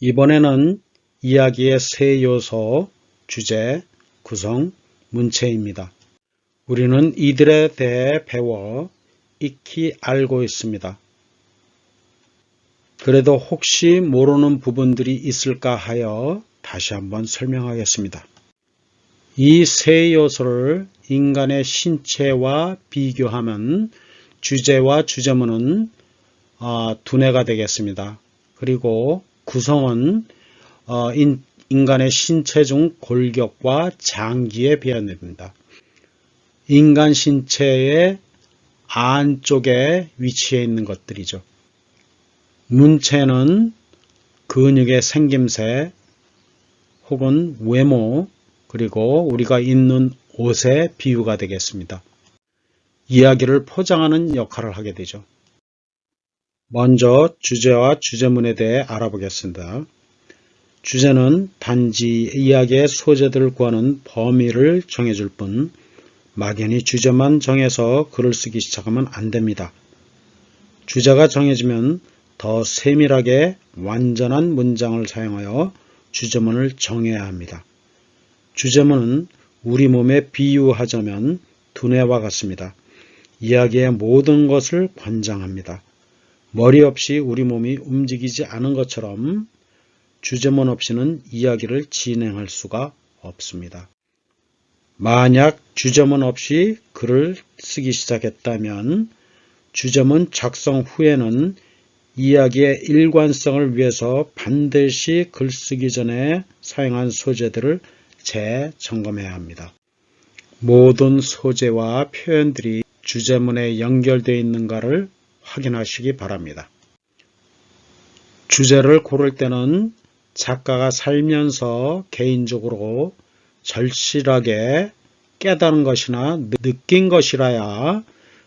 이번에는 이야기의 세 요소, 주제, 구성, 문체입니다. 우리는 이들에 대해 배워 익히 알고 있습니다. 그래도 혹시 모르는 부분들이 있을까 하여 다시 한번 설명하겠습니다. 이 세 요소를 인간의 신체와 비교하면 주제와 주제문은 두뇌가 되겠습니다. 그리고 구성은 인간의 신체 중 골격과 장기에 비합니다. 인간 신체의 안쪽에 위치해 있는 것들이죠. 문체는 근육의 생김새 혹은 외모 그리고 우리가 입는 옷의 비유가 되겠습니다. 이야기를 포장하는 역할을 하게 되죠. 먼저 주제와 주제문에 대해 알아보겠습니다. 주제는 단지 이야기의 소재들을 구하는 범위를 정해줄 뿐 막연히 주제만 정해서 글을 쓰기 시작하면 안 됩니다. 주제가 정해지면 더 세밀하게 완전한 문장을 사용하여 주제문을 정해야 합니다. 주제문은 우리 몸에 비유하자면 두뇌와 같습니다. 이야기의 모든 것을 관장합니다. 머리 없이 우리 몸이 움직이지 않은 것처럼 주제문 없이는 이야기를 진행할 수가 없습니다. 만약 주제문 없이 글을 쓰기 시작했다면 주제문 작성 후에는 이야기의 일관성을 위해서 반드시 글쓰기 전에 사용한 소재들을 재점검해야 합니다. 모든 소재와 표현들이 주제문에 연결되어 있는가를 확인하시기 바랍니다. 주제를 고를 때는 작가가 살면서 개인적으로 절실하게 깨달은 것이나 느낀 것이라야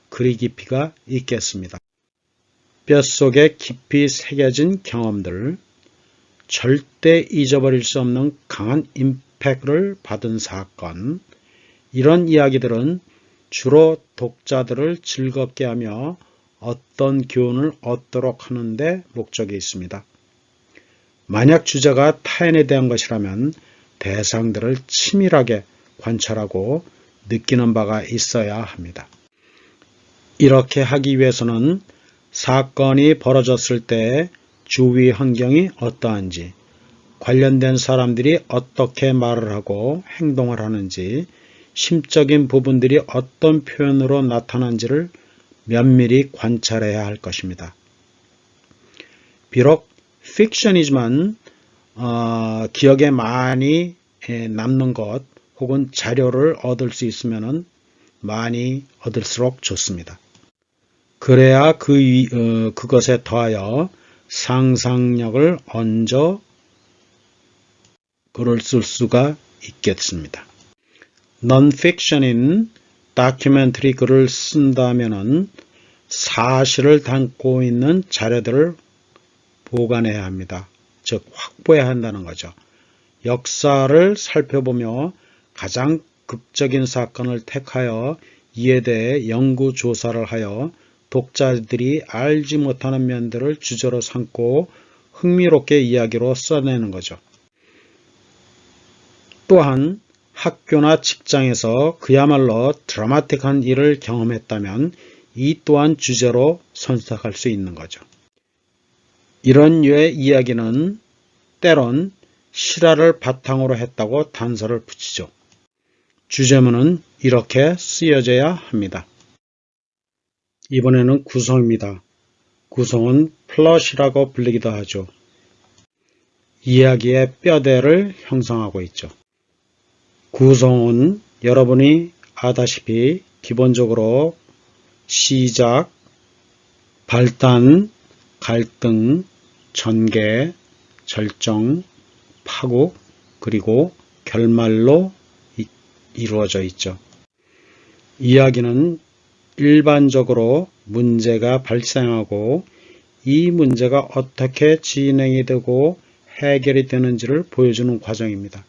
글의 깊이가 있겠습니다. 뼛속에 깊이 새겨진 경험들, 절대 잊어버릴 수 없는 강한 임팩트를 받은 사건, 이런 이야기들은 주로 독자들을 즐겁게 하며 어떤 교훈을 얻도록 하는 데 목적이 있습니다. 만약 주제가 타인에 대한 것이라면 대상들을 치밀하게 관찰하고 느끼는 바가 있어야 합니다. 이렇게 하기 위해서는 사건이 벌어졌을 때 주위 환경이 어떠한지, 관련된 사람들이 어떻게 말을 하고 행동을 하는지, 심적인 부분들이 어떤 표현으로 나타난지를 면밀히 관찰해야 할 것입니다. 비록 픽션이지만 기억에 많이 남는 것 혹은 자료를 얻을 수 있으면 많이 얻을수록 좋습니다. 그래야 그것에 더하여 상상력을 얹어 글을 쓸 수가 있겠습니다. non-fiction인 다큐멘터리 글을 쓴다면 사실을 담고 있는 자료들을 보관해야 합니다. 즉 확보해야 한다는 거죠. 역사를 살펴보며 가장 극적인 사건을 택하여 이에 대해 연구 조사를 하여 독자들이 알지 못하는 면들을 주제로 삼고 흥미롭게 이야기로 써내는 거죠. 또한 학교나 직장에서 그야말로 드라마틱한 일을 경험했다면 이 또한 주제로 선택할 수 있는 거죠. 이런 류의 이야기는 때론 실화를 바탕으로 했다고 단서를 붙이죠. 주제문은 이렇게 쓰여져야 합니다. 이번에는 구성입니다. 구성은 플롯이라고 불리기도 하죠. 이야기의 뼈대를 형성하고 있죠. 구성은 여러분이 아다시피 기본적으로 시작, 발단, 갈등, 전개, 절정, 파국, 그리고 결말로 이루어져 있죠. 이야기는 일반적으로 문제가 발생하고 이 문제가 어떻게 진행이 되고 해결이 되는지를 보여주는 과정입니다.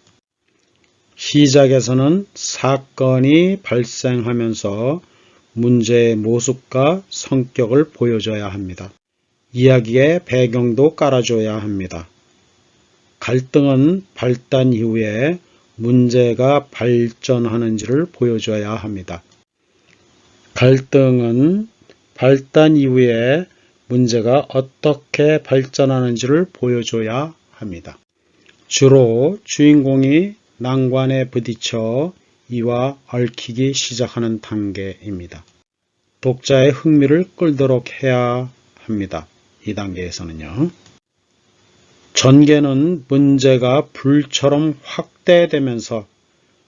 시작에서는 사건이 발생하면서 문제의 모습과 성격을 보여줘야 합니다. 이야기의 배경도 깔아줘야 합니다. 갈등은 발단 이후에 문제가 발전하는지를 보여줘야 합니다. 갈등은 발단 이후에 문제가 어떻게 발전하는지를 보여줘야 합니다. 주로 주인공이 난관에 부딪혀 이와 얽히기 시작하는 단계입니다. 독자의 흥미를 끌도록 해야 합니다. 이 단계에서는요. 전개는 문제가 불처럼 확대되면서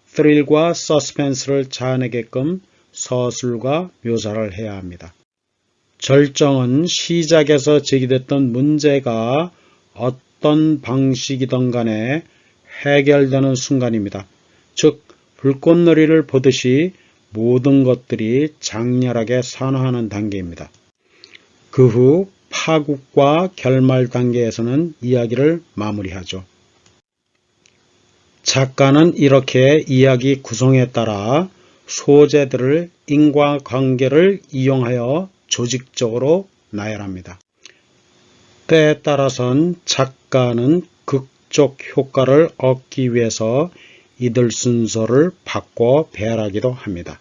스릴과 서스펜스를 자아내게끔 서술과 묘사를 해야 합니다. 절정은 시작에서 제기됐던 문제가 어떤 방식이든 간에 해결되는 순간입니다. 즉 불꽃놀이를 보듯이 모든 것들이 장렬하게 산화하는 단계입니다. 그 후 파국과 결말 단계에서는 이야기를 마무리하죠. 작가는 이렇게 이야기 구성에 따라 소재들을 인과관계를 이용하여 조직적으로 나열합니다. 때에 따라선 작가는 극적 효과를 얻기 위해서 이들 순서를 바꿔 배열하기도 합니다.